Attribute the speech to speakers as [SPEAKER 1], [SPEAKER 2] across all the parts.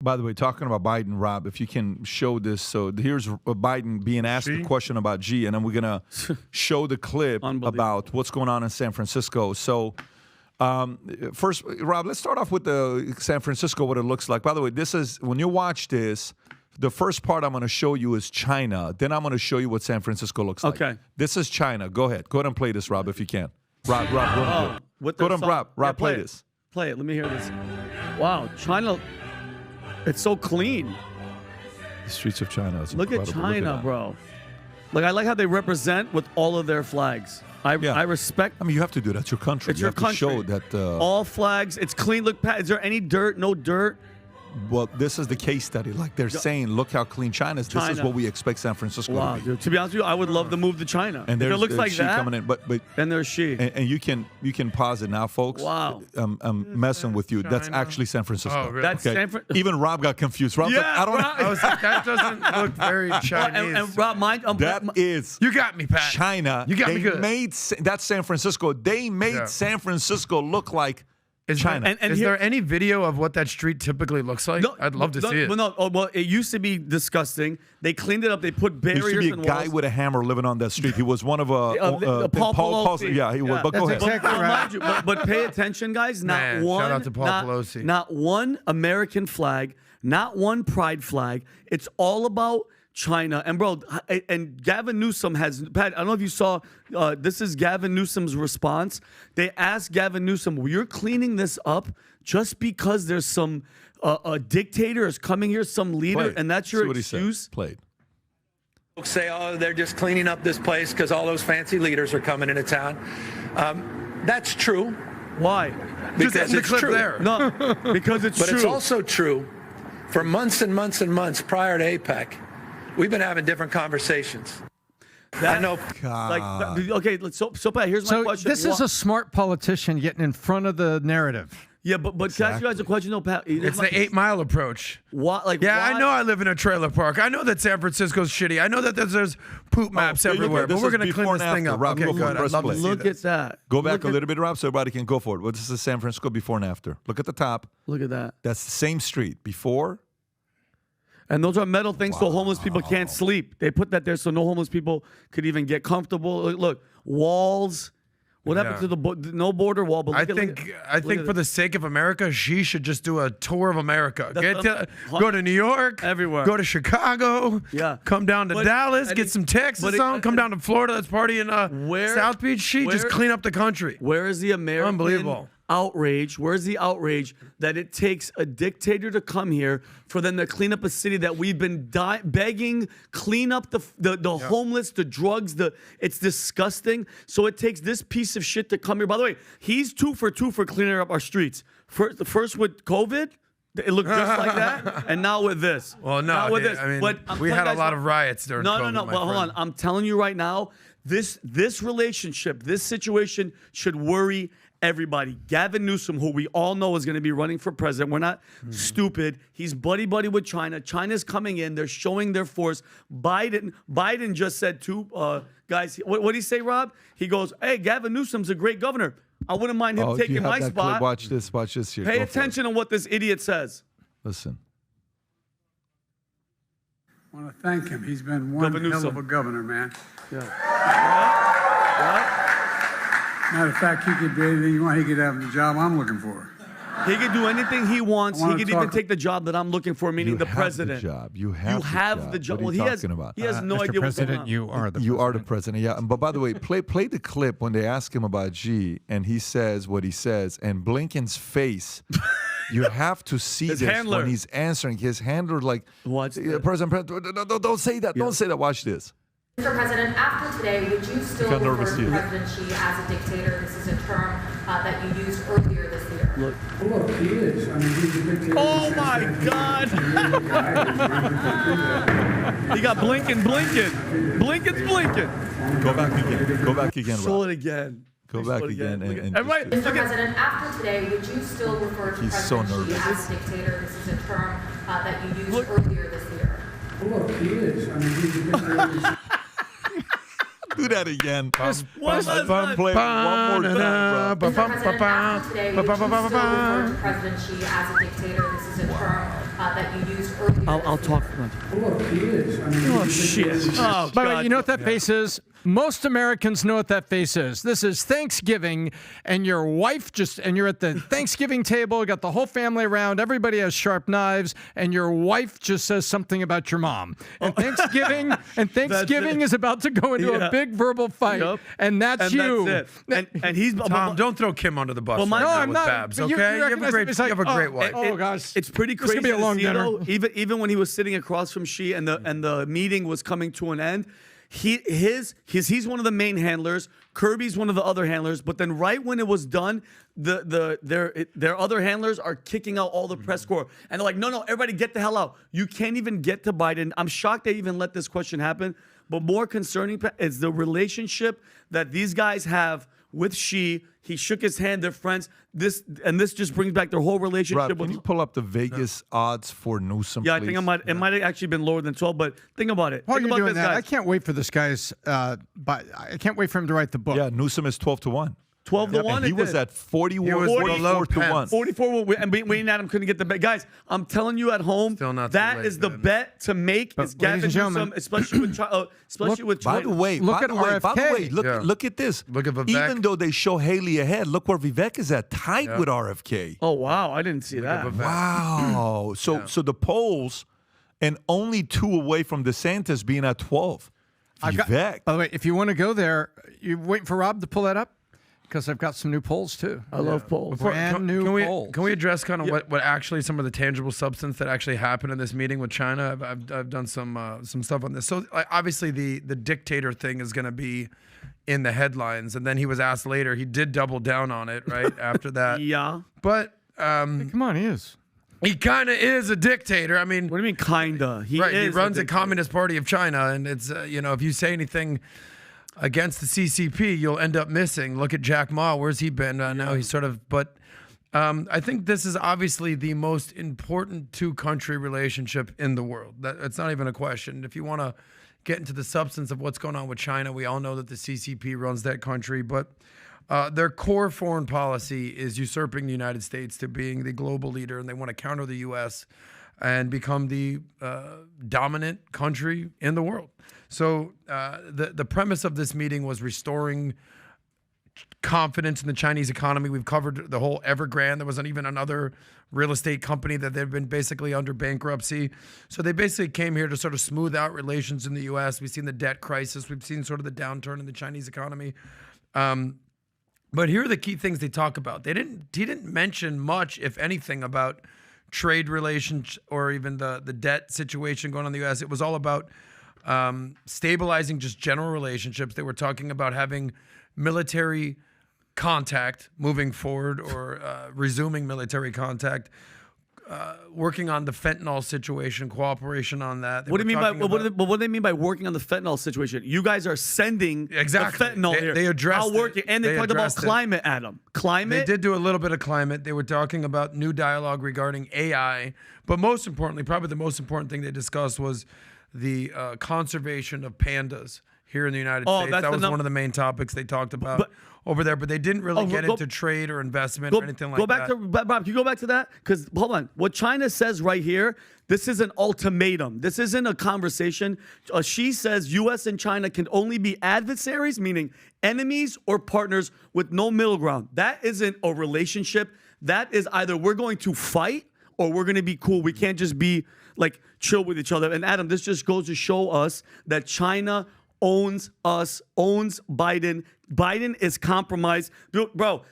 [SPEAKER 1] By the way, talking about Biden, Rob, if you can show this. So here's Biden being asked a question about Xi, and then we're going to show the clip about what's going on in San Francisco. So first, Rob, let's start off with the San Francisco, what it looks like. By the way, this is, when you watch this, the first part I'm going to show you is China. Then I'm going to show you what San Francisco looks like. Okay. This is China. Go ahead. Go ahead and play this, Rob, if you can. Rob, go ahead. Go ahead, Rob, play this.
[SPEAKER 2] Play it. Let me hear this. Wow, China, it's so clean.
[SPEAKER 1] The streets of China is
[SPEAKER 2] Look
[SPEAKER 1] incredible.
[SPEAKER 2] at China, bro. Like, I like how they represent with all of their flags. I respect.
[SPEAKER 1] I mean, you have to do that. It's your country.
[SPEAKER 2] It's your country.
[SPEAKER 1] To show that.
[SPEAKER 2] All flags. It's clean. Look, Pat, is there any dirt? No dirt.
[SPEAKER 1] Well, this is the case study. Like they're saying, look how clean China is. This is what we expect San Francisco to be.
[SPEAKER 2] Dude, to be honest with you, I would love to move to China.
[SPEAKER 1] And
[SPEAKER 2] if it looks like
[SPEAKER 1] Xi
[SPEAKER 2] that.
[SPEAKER 1] Coming in, but
[SPEAKER 2] and there's Xi.
[SPEAKER 1] And you can pause it now, folks.
[SPEAKER 2] Wow.
[SPEAKER 1] I'm messing with you. That's actually San Francisco.
[SPEAKER 3] Oh, really?
[SPEAKER 2] That's San Francisco.
[SPEAKER 1] Even Rob got confused. Rob's like, I don't know.
[SPEAKER 3] I was like, that doesn't look very Chinese.
[SPEAKER 2] And Rob,
[SPEAKER 1] that is
[SPEAKER 3] you got me, Pat.
[SPEAKER 1] China.
[SPEAKER 3] You got me good.
[SPEAKER 1] That's San Francisco. They made San Francisco look like China.
[SPEAKER 3] Is there any video of what that street typically looks like? I'd love to see it.
[SPEAKER 2] Well, it used to be disgusting. They cleaned it up. They put barriers and walls.
[SPEAKER 1] There used to be a guy with a hammer living on that street. He was one of Paul Pelosi. Yeah, he was. But go ahead.
[SPEAKER 2] Exactly right. But pay attention, guys.
[SPEAKER 3] Shout out to Paul Pelosi.
[SPEAKER 2] Not one American flag. Not one pride flag. It's all about China. And bro, and Gavin Newsom has, Pat, I don't know if you saw, this is Gavin Newsom's response. They asked Gavin Newsom, well, you're cleaning this up just because there's some a dictator is coming here, some leader, and that's your excuse?
[SPEAKER 1] Played.
[SPEAKER 4] Folks say, oh, they're just cleaning up this place because all those fancy leaders are coming into town. That's true.
[SPEAKER 2] Why?
[SPEAKER 4] Because it's true.
[SPEAKER 3] There.
[SPEAKER 2] No, because it's true.
[SPEAKER 4] But it's also true for months and months and months prior to APEC. We've been having different conversations. I know.
[SPEAKER 2] Okay, so Pat, here's my question.
[SPEAKER 5] This is a smart politician getting in front of the narrative.
[SPEAKER 2] Yeah, but can I ask you guys a question? No, Pat.
[SPEAKER 3] It's the 8 Mile approach.
[SPEAKER 2] What? Like,
[SPEAKER 3] yeah, I know I live in a trailer park. I know that San Francisco's shitty. I know that there's poop maps everywhere. But we're going to clean this thing up.
[SPEAKER 1] Rob,
[SPEAKER 3] okay, good. I'd love to see
[SPEAKER 2] Look at that.
[SPEAKER 1] Go back a little bit, Rob, so everybody can go for it. Well, this is San Francisco before and after. Look at the top.
[SPEAKER 2] Look at that.
[SPEAKER 1] That's the same street before.
[SPEAKER 2] And those are metal things so homeless people can't sleep. They put that there so no homeless people could even get comfortable. Look, walls. What happened to the no border wall? But
[SPEAKER 3] I think for the sake of America, Xi should just do a tour of America. Go to New York,
[SPEAKER 2] everywhere.
[SPEAKER 3] Go to Chicago.
[SPEAKER 2] Yeah.
[SPEAKER 3] Come down to Dallas, get some Texas on. Come down to Florida. Let's party in South Beach. Xi just clean up the country.
[SPEAKER 2] Where is the American
[SPEAKER 3] Unbelievable
[SPEAKER 2] outrage? Where's the outrage that it takes a dictator to come here for them to clean up a city that we've been begging, clean up the homeless, the drugs, it's disgusting. So it takes this piece of shit to come here. By the way, he's 2 for 2 for cleaning up our streets. First with COVID, it looked just like that, and now with this.
[SPEAKER 3] Well, no,
[SPEAKER 2] now with this.
[SPEAKER 3] I mean,
[SPEAKER 2] but
[SPEAKER 3] we had a lot of riots during COVID.
[SPEAKER 2] No. Well, hold on. I'm telling you right now, this relationship, this situation should worry everybody. Gavin Newsom, who we all know is going to be running for president. We're not stupid. He's buddy-buddy with China. China's coming in. They're showing their force. Biden just said to guys, what did he say, Rob? He goes, hey, Gavin Newsom's a great governor. I wouldn't mind him taking my spot.
[SPEAKER 1] Watch this here.
[SPEAKER 2] Pay attention to what this idiot says.
[SPEAKER 1] Listen.
[SPEAKER 6] I want to thank him. He's been one hell of a governor, man.
[SPEAKER 2] Yeah.
[SPEAKER 6] Matter of fact, he could do anything you want. He could have the job I'm looking for.
[SPEAKER 2] He could do anything he wants. He could even take the job that I'm looking for, meaning the president.
[SPEAKER 1] You have the job.
[SPEAKER 2] Well,
[SPEAKER 1] he has no idea
[SPEAKER 5] what's going on. You are the president.
[SPEAKER 1] You are the president, yeah. But by the way, play the clip when they ask him about Xi, and he says what he says, and Blinken's face. You have to see this
[SPEAKER 2] handler.
[SPEAKER 1] When he's answering. His handler, like, President, don't say that. Yeah. Don't say that. Watch this.
[SPEAKER 7] Mr. President, after today, would you still refer to President Xi as a dictator? This is a term that you used earlier this year.
[SPEAKER 6] Look, he is. I mean, he's a dictator.
[SPEAKER 2] Oh, my God. He got Blinken's blinking.
[SPEAKER 1] Go back again,
[SPEAKER 2] Show it again.
[SPEAKER 1] Go back again.
[SPEAKER 7] Mr. President, after today, would you still refer to President Xi as a dictator? This is a term that you used earlier this year.
[SPEAKER 6] Look, he is. I mean, he's a dictator.
[SPEAKER 1] Do that again.
[SPEAKER 2] One more time.
[SPEAKER 7] Mr. President, after today, would you still refer to President Xi as a dictator? This is a term that you used earlier.
[SPEAKER 2] I'll talk.
[SPEAKER 6] Look, he is. I mean,
[SPEAKER 2] Oh, shit. Oh,
[SPEAKER 5] By the way,
[SPEAKER 2] God.
[SPEAKER 5] you know what that face is? Most Americans know what that face is. This is Thanksgiving, and your wife and you're at the Thanksgiving table, you got the whole family around, everybody has sharp knives, and your wife just says something about your mom. And Thanksgiving is about to go into a big verbal fight, and that's you.
[SPEAKER 2] That's it. And he's
[SPEAKER 3] Tom, don't throw Kim under the bus.
[SPEAKER 2] Well,
[SPEAKER 3] right
[SPEAKER 2] no,
[SPEAKER 3] now
[SPEAKER 2] I'm
[SPEAKER 3] with
[SPEAKER 2] not.
[SPEAKER 3] Babs,
[SPEAKER 5] But you
[SPEAKER 3] okay? You have
[SPEAKER 5] recognize
[SPEAKER 3] a great wife.
[SPEAKER 5] Oh, gosh.
[SPEAKER 2] It's pretty
[SPEAKER 5] This is
[SPEAKER 2] crazy
[SPEAKER 5] gonna be a long
[SPEAKER 2] to see,
[SPEAKER 5] dinner.
[SPEAKER 2] though, even when he was sitting across from Xi and the meeting was coming to an end, he's one of the main handlers. Kirby's one of the other handlers. But then right when it was done, their other handlers are kicking out all the press corps, and they're like, no, everybody get the hell out. You can't even get to Biden. I'm shocked they even let this question happen. But more concerning is the relationship that these guys have with Xi. He shook his hand. They're friends. This just brings back their whole relationship.
[SPEAKER 1] Rob, can you pull up the Vegas odds for Newsom?
[SPEAKER 2] Yeah,
[SPEAKER 1] please?
[SPEAKER 2] I think it might have actually been lower than 12. But think about it.
[SPEAKER 5] While
[SPEAKER 2] Think
[SPEAKER 5] you're
[SPEAKER 2] about
[SPEAKER 5] doing
[SPEAKER 2] this,
[SPEAKER 5] that,
[SPEAKER 2] guys.
[SPEAKER 5] I can't wait for this guy's. But I can't wait for him to write the book.
[SPEAKER 1] Yeah, Newsom is 12-1.
[SPEAKER 2] 12 to 1.
[SPEAKER 1] And he was at 41,
[SPEAKER 3] He was
[SPEAKER 1] 44 to 1.
[SPEAKER 2] 44, and Wayne Adam couldn't get the bet. Guys, I'm telling you at home,
[SPEAKER 3] Still not too
[SPEAKER 2] that
[SPEAKER 3] late,
[SPEAKER 2] is the
[SPEAKER 3] man.
[SPEAKER 2] bet to make. Is
[SPEAKER 5] ladies
[SPEAKER 2] Gavin
[SPEAKER 5] and gentlemen,
[SPEAKER 2] Newsom, especially with China.
[SPEAKER 1] By the way,
[SPEAKER 5] Look
[SPEAKER 1] by
[SPEAKER 5] at
[SPEAKER 1] the way,
[SPEAKER 5] RFK.
[SPEAKER 1] look at this.
[SPEAKER 3] Look at Vivek.
[SPEAKER 1] Even though they show Haley ahead, look where Vivek is at, tight with RFK.
[SPEAKER 2] Oh wow, I didn't see that.
[SPEAKER 1] Wow. So the polls, and only 2 away from DeSantis being at 12. Vivek.
[SPEAKER 5] By the way, if you want to go there, you waiting for Rob to pull that up? Because I've got some new polls too.
[SPEAKER 2] I love polls.
[SPEAKER 5] Brand new polls.
[SPEAKER 3] Can we address kind of what actually some of the tangible substance that actually happened in this meeting with China? I've done some stuff on this. So obviously the dictator thing is going to be in the headlines, and then he was asked later. He did double down on it right after that.
[SPEAKER 2] Yeah.
[SPEAKER 3] But
[SPEAKER 5] Come on, he is.
[SPEAKER 3] he kind of is a dictator. I mean,
[SPEAKER 2] What do you mean, kinda? He
[SPEAKER 3] runs the
[SPEAKER 2] dictator.
[SPEAKER 3] Communist Party of China, and it's if you say anything against the CCP, you'll end up missing. Look at Jack Ma. Where's he been? Now he's sort of, but I think this is obviously the most important two-country relationship in the world. It's not even a question. If you want to get into the substance of what's going on with China, we all know that the CCP runs that country, but their core foreign policy is usurping the United States to being the global leader, and they want to counter the U.S. and become the dominant country in the world. So the premise of this meeting was restoring confidence in the Chinese economy. We've covered the whole Evergrande. There wasn't even another real estate company that they've been basically under bankruptcy. So they basically came here to sort of smooth out relations in the U.S. We've seen the debt crisis. We've seen sort of the downturn in the Chinese economy. But here are the key things they talk about. He didn't mention much, if anything, about trade relations or even the debt situation going on in the U.S. It was all about stabilizing just general relationships. They were talking about having military contact moving forward or resuming military contact, working on the fentanyl situation, cooperation on that.
[SPEAKER 2] What do you mean by what do they mean by working on the fentanyl situation? You guys are sending
[SPEAKER 3] Exactly.
[SPEAKER 2] the fentanyl here.
[SPEAKER 3] They addressed
[SPEAKER 2] How working,
[SPEAKER 3] it.
[SPEAKER 2] and they talked about
[SPEAKER 3] addressed it.
[SPEAKER 2] climate, Adam. Climate.
[SPEAKER 3] They did do a little bit of climate. They were talking about new dialogue regarding AI. But most importantly, probably the most important thing they discussed was the conservation of pandas here in the United States. That was one of the main topics they talked about over there. But they didn't really get into trade or investment or anything like that.
[SPEAKER 2] Bob, can you go back to that? Because, hold on. What China says right here, this is an ultimatum. This isn't a conversation. Xi says U.S. and China can only be adversaries, meaning enemies or partners with no middle ground. That isn't a relationship. That is either we're going to fight or we're going to be cool. We can't just be like chill with each other. And Adam, this just goes to show us that China owns us, owns Biden. Biden is compromised. Bro,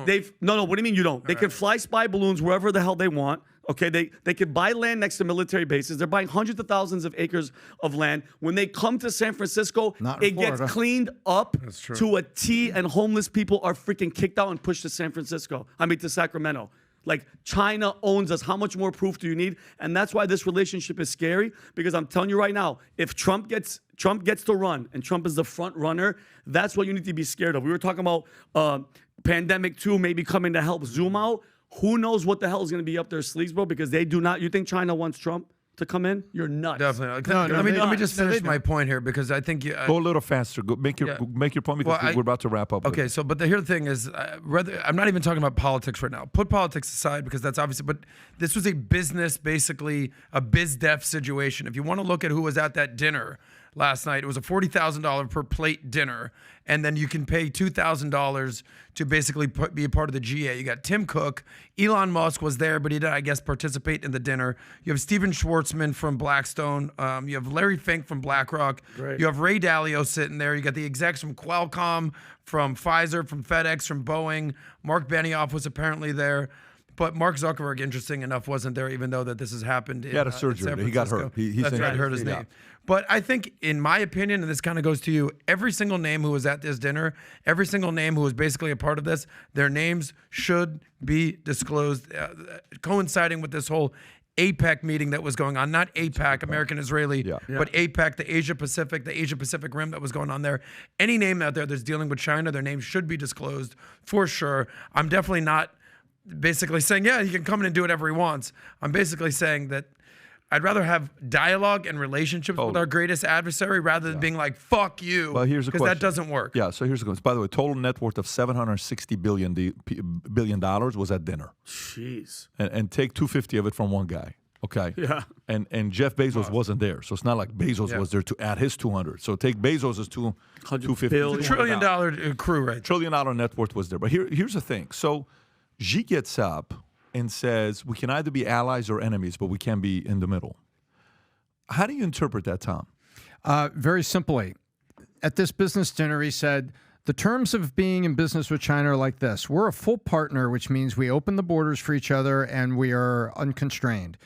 [SPEAKER 2] they've no, what do you mean you don't? They can fly spy balloons wherever the hell they want. Okay, they could buy land next to military bases. They're buying hundreds of thousands of acres of land. When they come to San Francisco, it gets cleaned up to a T, and homeless people are freaking kicked out and pushed to to Sacramento. Like, China owns us. How much more proof do you need? And that's why this relationship is scary, because I'm telling you right now, if Trump gets to run, and Trump is the front runner, that's what you need to be scared of. We were talking about pandemic 2 maybe coming to help zoom out. Who knows what the hell is going to be up their sleeves, bro? Because they do not. You think China wants Trump to come in, you're nuts.
[SPEAKER 3] Definitely.
[SPEAKER 5] No,
[SPEAKER 3] let me just
[SPEAKER 5] no,
[SPEAKER 3] finish
[SPEAKER 5] they
[SPEAKER 3] my
[SPEAKER 5] don't.
[SPEAKER 3] point here because I think
[SPEAKER 1] Go a little faster. Go make your point because we're about to wrap up.
[SPEAKER 3] Okay, so but the thing is, I'm not even talking about politics right now. Put politics aside because that's obviously. But this was a business, basically a biz def situation. If you want to look at who was at that dinner last night, it was a $40,000 per plate dinner, and then you can pay $2,000 to basically be a part of the GA. You got Tim Cook, Elon Musk was there, but he didn't, I guess, participate in the dinner. You have Steven Schwartzman from Blackstone. You have Larry Fink from BlackRock.
[SPEAKER 2] Great.
[SPEAKER 3] You have Ray Dalio sitting there. You got the execs from Qualcomm, from Pfizer, from FedEx, from Boeing. Mark Benioff was apparently there. But Mark Zuckerberg, interesting enough, wasn't there, even though that this has happened.
[SPEAKER 1] He had a surgery. He got hurt. He
[SPEAKER 3] hurt his name. But I think, in my opinion, and this kind of goes to you, every single name who was at this dinner, every single name who was basically a part of this, their names should be disclosed, coinciding with this whole APEC meeting that was going on. Not APAC, American-Israeli, but APEC, the Asia Pacific Rim that was going on there. Any name out there that's dealing with China, their name should be disclosed for sure. I'm definitely not basically saying, yeah, he can come in and do whatever he wants. I'm basically saying that I'd rather have dialogue and relationships with our greatest adversary rather than being like, fuck you.
[SPEAKER 1] Well, here's a question.
[SPEAKER 3] Because that doesn't work.
[SPEAKER 1] Yeah, so here's a question. By the way, total net worth of $760 billion was at dinner.
[SPEAKER 2] Jeez.
[SPEAKER 1] And take 250 of it from one guy. Okay.
[SPEAKER 2] Yeah.
[SPEAKER 1] And Jeff Bezos wasn't there. So it's not like Bezos was there to add his 200. So take Bezos' 250.
[SPEAKER 2] billion.
[SPEAKER 3] It's a $1 trillion crew, right?
[SPEAKER 1] $1 trillion net worth was there. But here's the thing. So Xi gets up and says, we can either be allies or enemies, but we can't be in the middle. How do you interpret that, Tom?
[SPEAKER 5] Very simply, at this business dinner, he said, the terms of being in business with China are like this. We're a full partner, which means we open the borders for each other and we are unconstrained.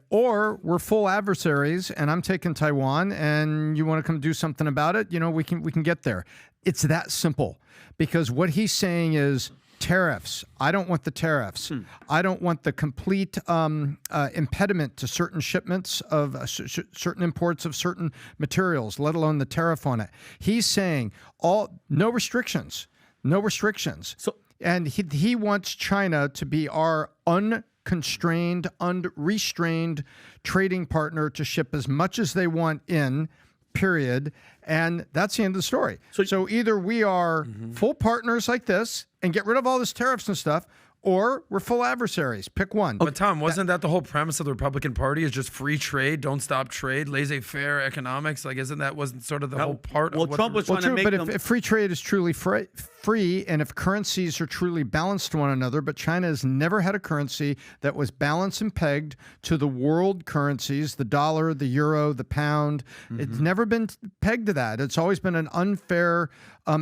[SPEAKER 5] Or we're full adversaries and I'm taking Taiwan and you want to come do something about it, we can get there. It's that simple because what he's saying is, tariffs. I don't want the tariffs. I don't want the complete impediment to certain shipments of certain imports of certain materials, let alone the tariff on it. He's saying no restrictions, no restrictions. And he wants China to be our unconstrained, unrestrained trading partner to ship as much as they want in, period. And that's the end of the story. So either we are full partners like this and get rid of all this tariffs and stuff, or we're full adversaries. Pick one.
[SPEAKER 3] But Tom, wasn't that the whole premise of the Republican Party is just free trade, don't stop trade, laissez-faire economics? Like, wasn't sort of the whole part of what
[SPEAKER 2] Trump was trying to make
[SPEAKER 5] but
[SPEAKER 2] them...
[SPEAKER 5] if free trade is truly free and if currencies are truly balanced to one another, but China has never had a currency that was balanced and pegged to the world currencies, the dollar, the euro, the pound. It's never been pegged to that. It's always been an unfair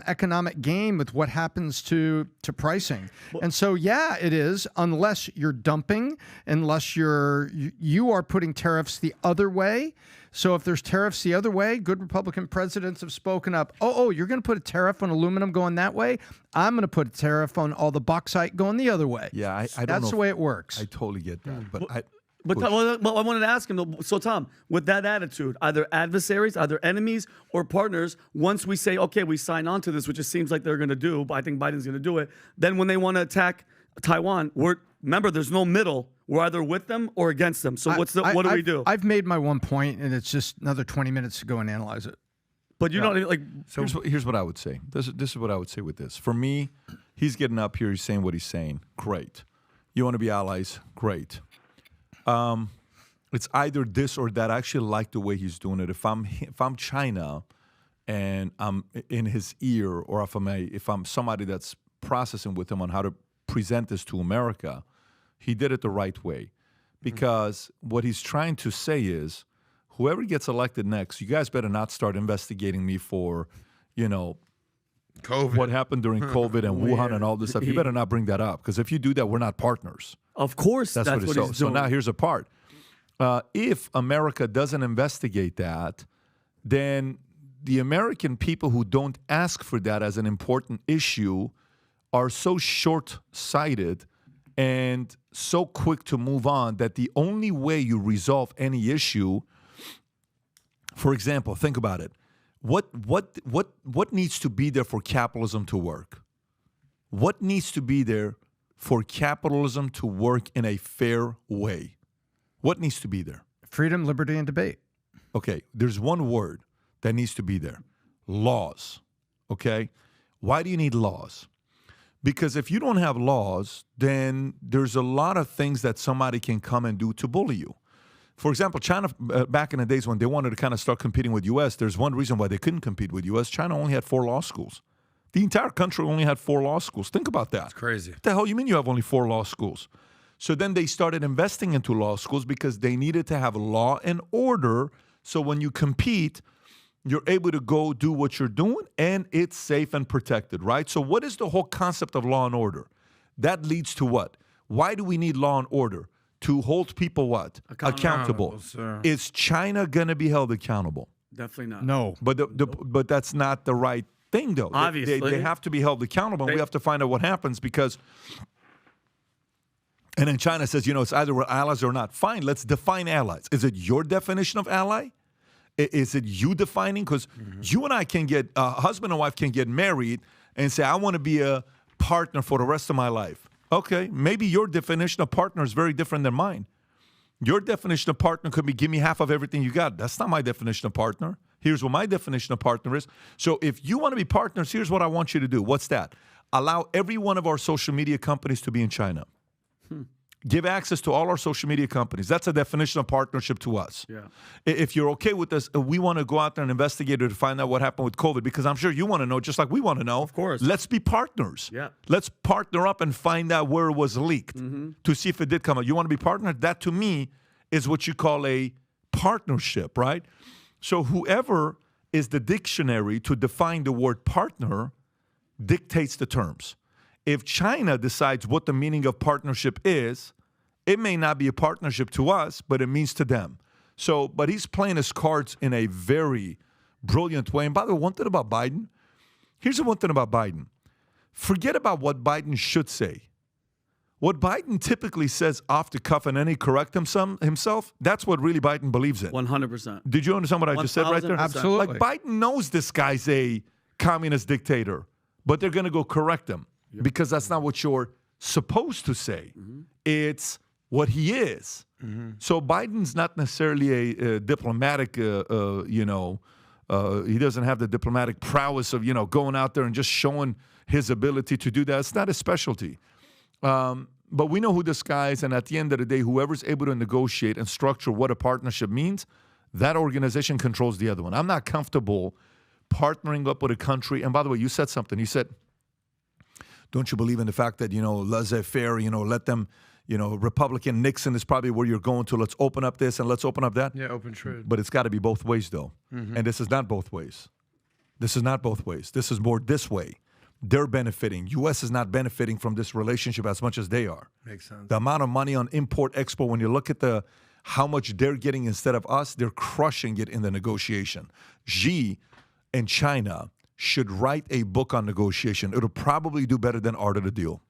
[SPEAKER 5] economic game with what happens to pricing. And so, yeah, it is, unless you're dumping, unless you are putting tariffs the other way. So if there's tariffs the other way, good Republican presidents have spoken up. Oh, you're going to put a tariff on aluminum going that way? I'm going to put a tariff on all the bauxite going the other way.
[SPEAKER 1] Yeah, I don't know.
[SPEAKER 5] That's the way it works.
[SPEAKER 1] I totally get that. But
[SPEAKER 2] I wanted to ask him, though, so Tom, with that attitude, either adversaries, either enemies, or partners, once we say, okay, we sign on to this, which it seems like they're going to do, but I think Biden's going to do it, then when they want to attack Taiwan, remember, there's no middle. We're either with them or against them. So what do we do?
[SPEAKER 5] I've made my one point, and it's just another 20 minutes to go and analyze it.
[SPEAKER 2] But you don't like.
[SPEAKER 1] So here's what I would say. This is what I would say with this. For me, he's getting up here. He's saying what he's saying. Great. You want to be allies? Great. It's either this or that. I actually like the way he's doing it. If I'm China, and I'm in his ear, or if I'm somebody that's processing with him on how to present this to America, he did it the right way. Because what he's trying to say is, whoever gets elected next, you guys better not start investigating me for,
[SPEAKER 3] COVID.
[SPEAKER 1] What happened during COVID and Wuhan and all this stuff. You better not bring that up, because if you do that, we're not partners.
[SPEAKER 2] Of course, that's what he's doing.
[SPEAKER 1] So now here's a part. If America doesn't investigate that, then the American people who don't ask for that as an important issue are so short-sighted and so quick to move on that the only way you resolve any issue, for example, think about it. What needs to be there for capitalism to work? What needs to be there for capitalism to work in a fair way? What needs to be there?
[SPEAKER 5] Freedom, liberty, and debate.
[SPEAKER 1] Okay, there's one word that needs to be there. Laws. Okay? Why do you need laws? Because if you don't have laws, then there's a lot of things that somebody can come and do to bully you. For example, China, back in the days when they wanted to kind of start competing with U.S., there's one reason why they couldn't compete with U.S. China only had 4 law schools. The entire country only had 4 law schools. Think about that.
[SPEAKER 3] It's crazy.
[SPEAKER 1] What the hell you mean you have only 4 law schools? So then they started investing into law schools because they needed to have law and order. So when you compete, you're able to go do what you're doing and it's safe and protected, right? So what is the whole concept of law and order? That leads to what? Why do we need law and order? To hold people what? Accountable. Is China going to be held accountable?
[SPEAKER 2] Definitely not.
[SPEAKER 5] No.
[SPEAKER 1] But that's not the right thing, though.
[SPEAKER 2] Obviously.
[SPEAKER 1] They have to be held accountable, and we have to find out what happens because... And then China says, it's either we're allies or not. Fine, let's define allies. Is it your definition of ally? Is it you defining? Because you and I can get, husband and wife can get married and say, I want to be a partner for the rest of my life. Okay, maybe your definition of partner is very different than mine. Your definition of partner could be give me half of everything you got. That's not my definition of partner. Here's what my definition of partner is. So if you want to be partners, here's what I want you to do. What's that? Allow every one of our social media companies to be in China. Give access to all our social media companies. That's a definition of partnership to us.
[SPEAKER 2] Yeah.
[SPEAKER 1] If you're okay with this, we want to go out there and investigate it to find out what happened with COVID because I'm sure you want to know just like we want to know.
[SPEAKER 2] Of course.
[SPEAKER 1] Let's be partners.
[SPEAKER 2] Yeah.
[SPEAKER 1] Let's partner up and find out where it was leaked to see if it did come out. You want to be partnered? That to me is what you call a partnership, right? So whoever is the dictionary to define the word partner dictates the terms. If China decides what the meaning of partnership is, it may not be a partnership to us, but it means to them. So, but he's playing his cards in a very brilliant way. And by the way, one thing about Biden, here's the one thing about Biden. Forget about what Biden should say. What Biden typically says off the cuff and then he corrects himself, that's what really Biden believes in.
[SPEAKER 2] 100%.
[SPEAKER 1] Did you understand what I just said right there?
[SPEAKER 5] Absolutely.
[SPEAKER 1] Like Biden knows this guy's a communist dictator, but they're going to go correct him. Because that's not what you're supposed to say. It's what he is. So Biden's not necessarily a diplomatic, he doesn't have the diplomatic prowess of, going out there and just showing his ability to do that. It's not his specialty. But we know who this guy is, and at the end of the day, whoever's able to negotiate and structure what a partnership means, that organization controls the other one. I'm not comfortable partnering up with a country. And by the way, you said something. You said, don't you believe in the fact that, laissez-faire, let them, Republican Nixon is probably where you're going to. Let's open up this and let's open up that.
[SPEAKER 3] Yeah, open trade.
[SPEAKER 1] But it's got to be both ways, though. And this is not both ways. This is not both ways. This is more this way. They're benefiting. U.S. is not benefiting from this relationship as much as they are.
[SPEAKER 3] Makes sense.
[SPEAKER 1] The amount of money on import-export, when you look at how much they're getting instead of us, they're crushing it in the negotiation. Xi and China should write a book on negotiation. It'll probably do better than Art of the Deal.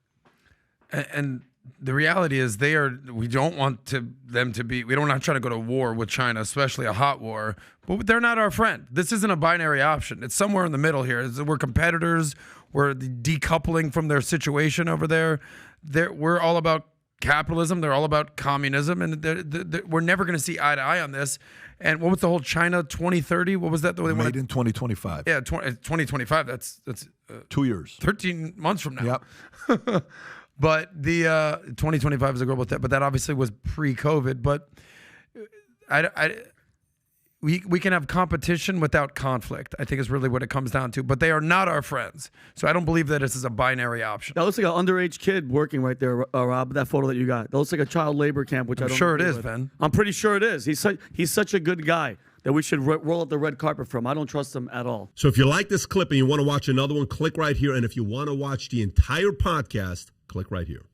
[SPEAKER 3] And the reality is we don't want them to be, we don't want to try to go to war with China, especially a hot war, but they're not our friend. This isn't a binary option. It's somewhere in the middle here. We're competitors. We're decoupling from their situation over there. We're all about capitalism. They're all about communism. And we're never going to see eye to eye on this. And what was the whole China 2030? What was that?
[SPEAKER 1] Made in 2025.
[SPEAKER 3] Yeah, 2025. That's
[SPEAKER 1] 2 years.
[SPEAKER 3] 13 months from now.
[SPEAKER 1] Yep.
[SPEAKER 3] But the 2025 is a global threat. But that obviously was pre-COVID. But we can have competition without conflict, I think is really what it comes down to. But they are not our friends. So I don't believe that this is a binary option.
[SPEAKER 2] That looks like an underage kid working right there, Rob, that photo that you got. That looks like a child labor camp, which
[SPEAKER 3] I'm
[SPEAKER 2] don't
[SPEAKER 3] sure it
[SPEAKER 2] agree
[SPEAKER 3] is,
[SPEAKER 2] with.
[SPEAKER 3] Ben.
[SPEAKER 2] I'm pretty sure it is. He's such a good guy that we should roll out the red carpet from. I don't trust him at all.
[SPEAKER 8] So if you like this clip and you want to watch another one, click right here. And if you want to watch the entire podcast, click right here.